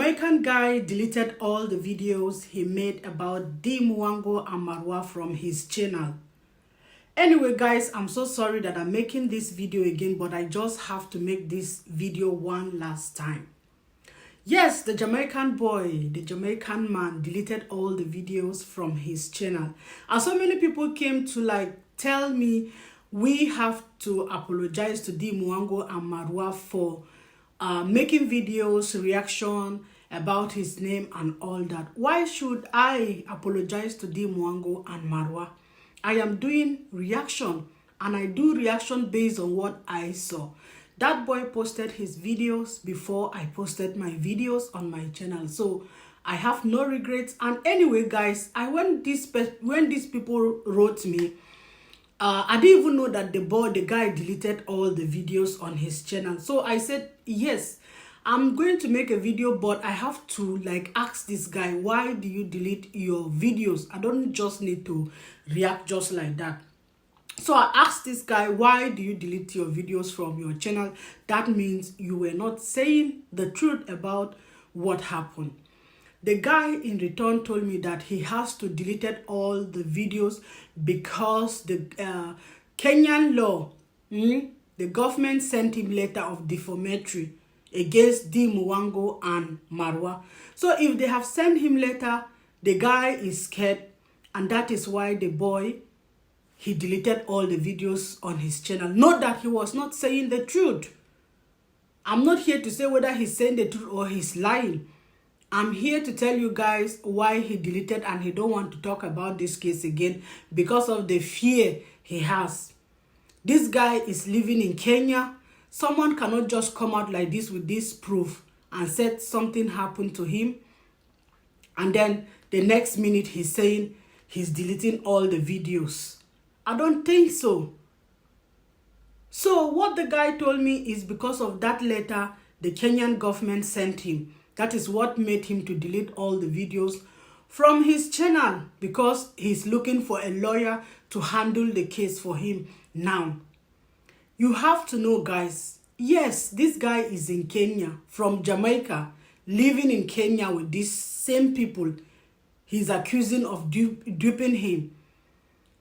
Jamaican guy deleted all the videos he made about D Mwango and Marwa from his channel. Anyway, guys, I'm so sorry that I'm making this video again, but I just have to make this video one last time. Yes, the Jamaican boy, the Jamaican man deleted all the videos from his channel. And so many people came to tell me we have to apologize to D Mwango and Marwa for making videos, reaction about his name and all that. Why should I apologize to D Mwango and Marwa? I am doing reaction, and I do reaction based on what I saw. That boy posted his videos before I posted my videos on my channel, so I have no regrets. And anyway, guys, when these people wrote me, I didn't even know that the guy deleted all the videos on his channel. So I said, yes, I'm going to make a video, but I have to ask this guy, why do you delete your videos? I don't just need to react just like that. So I asked this guy, why do you delete your videos from your channel? That means you were not saying the truth about what happened. The guy in return told me that he has to delete all the videos because the Kenyan law, the government sent him letter of defamatory against D Mwango and Marwa. So if they have sent him letter, the guy is scared, and that is why the boy, he deleted all the videos on his channel. Not that he was not saying the truth. I'm not here to say whether he's saying the truth or he's lying. I'm here to tell you guys why he deleted, and he don't want to talk about this case again because of the fear he has. This guy is living in Kenya. Someone cannot just come out like this with this proof and said something happened to him, and then the next minute he's saying he's deleting all the videos. I don't think so. So what the guy told me is because of that letter the Kenyan government sent him. That is what made him to delete all the videos from his channel, because he's looking for a lawyer to handle the case for him now. You have to know, guys, yes, this guy is in Kenya, from Jamaica, living in Kenya with these same people he's accusing of duping him.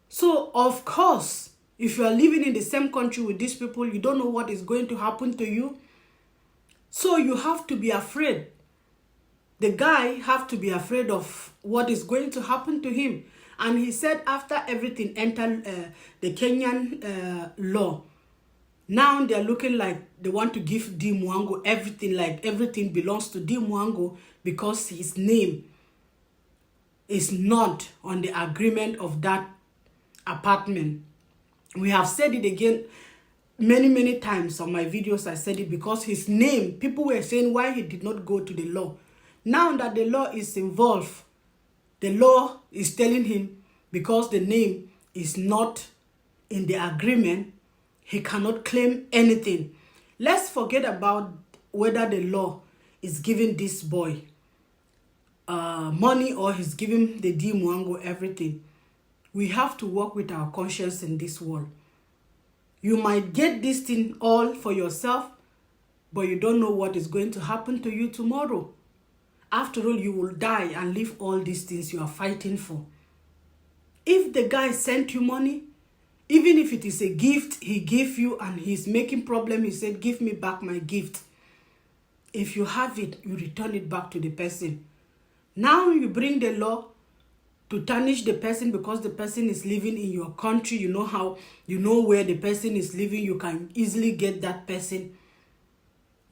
So, of course, if you are living in the same country with these people, you don't know what is going to happen to you. So you have to be afraid. The guy have to be afraid of what is going to happen to him. And he said after everything entered the Kenyan law, now they're looking like they want to give D Mwango everything, like everything belongs to D Mwango because his name is not on the agreement of that apartment. We have said it again many times on my videos. I said it because his name, people were saying why he did not go to the law. Now that the law is involved, the law is telling him because the name is not in the agreement, he cannot claim anything. Let's forget about whether the law is giving this boy money or he's giving the D Mwango everything. We have to work with our conscience in this world. You might get this thing all for yourself, but you don't know what is going to happen to you tomorrow. After all, you will die and leave all these things you are fighting for. If the guy sent you money, even if it is a gift he gave you and he's making problem, he said, give me back my gift. If you have it, you return it back to the person. Now you bring the law to tarnish the person because the person is living in your country. You know where the person is living. You can easily get that person.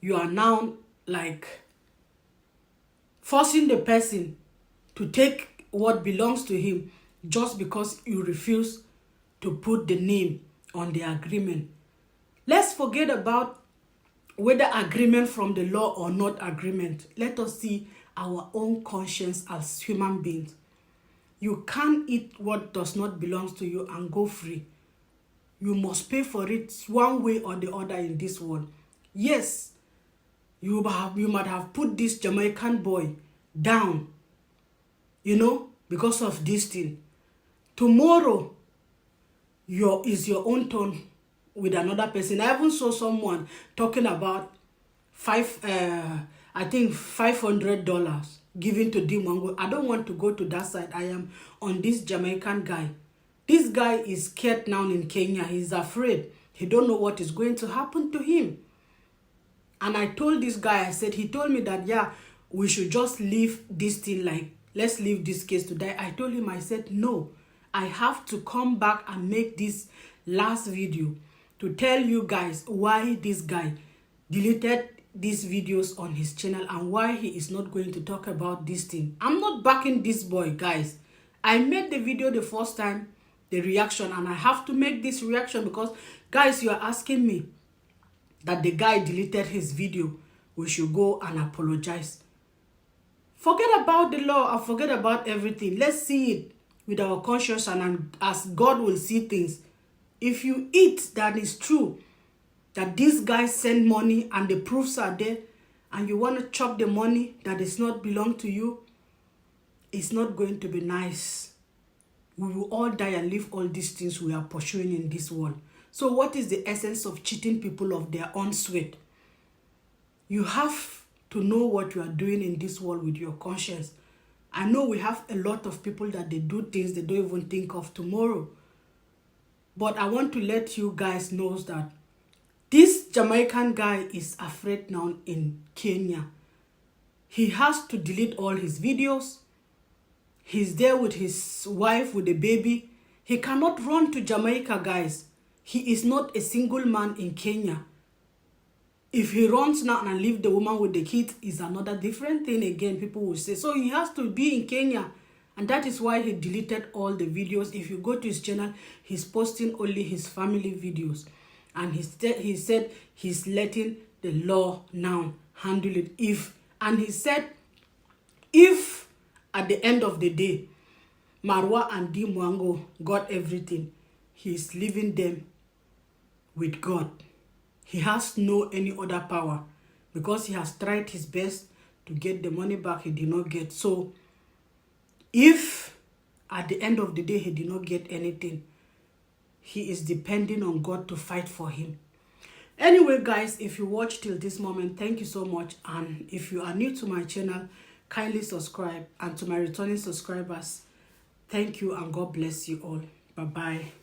You are now forcing the person to take what belongs to him just because you refuse to put the name on the agreement. Let's forget about whether agreement from the law or not agreement. Let us see our own conscience as human beings. You can't eat what does not belong to you and go free. You must pay for it one way or the other in this world. Yes, you might have put this Jamaican boy down, because of this thing. Tomorrow, is your own turn with another person. I even saw someone talking about I think $500 given to Dimwango. I don't want to go to that side. I am on this Jamaican guy. This guy is scared now in Kenya. He's afraid. He don't know what is going to happen to him. And I told this guy, I said, he told me that, yeah, we should just leave this thing, like, let's leave this case to die. I told him, I said, no, I have to come back and make this last video to tell you guys why this guy deleted these videos on his channel and why he is not going to talk about this thing. I'm not backing this boy, guys. I made the video the first time, the reaction, and I have to make this reaction because, guys, you are asking me that the guy deleted his video. We should go and apologize. Forget about the law and forget about everything. Let's see it with our conscience and as God will see things. If you eat that is true, that these guys send money and the proofs are there, and you want to chop the money that does not belong to you, it's not going to be nice. We will all die and leave all these things we are pursuing in this world. So what is the essence of cheating people of their own sweat? You have to know what you are doing in this world with your conscience. I know we have a lot of people that they do things they don't even think of tomorrow. But I want to let you guys know that this Jamaican guy is afraid now in Kenya. He has to delete all his videos. He's there with his wife, with the baby. He cannot run to Jamaica, guys. He is not a single man in Kenya. If he runs now and leave the woman with the kids, is another different thing again, people will say. So he has to be in Kenya. And that is why he deleted all the videos. If you go to his channel, he's posting only his family videos. And he said he's letting the law now handle it. And he said, if at the end of the day, Marwa and Dimwango got everything, he's leaving them with God. He has no any other power because he has tried his best to get the money back. He did not get. So if at the end of the day he did not get anything, he is depending on God to fight for him. Anyway, guys, if you watched till this moment, thank you so much. And if you are new to my channel, kindly subscribe. And to my returning subscribers, thank you and God bless you all. Bye-bye.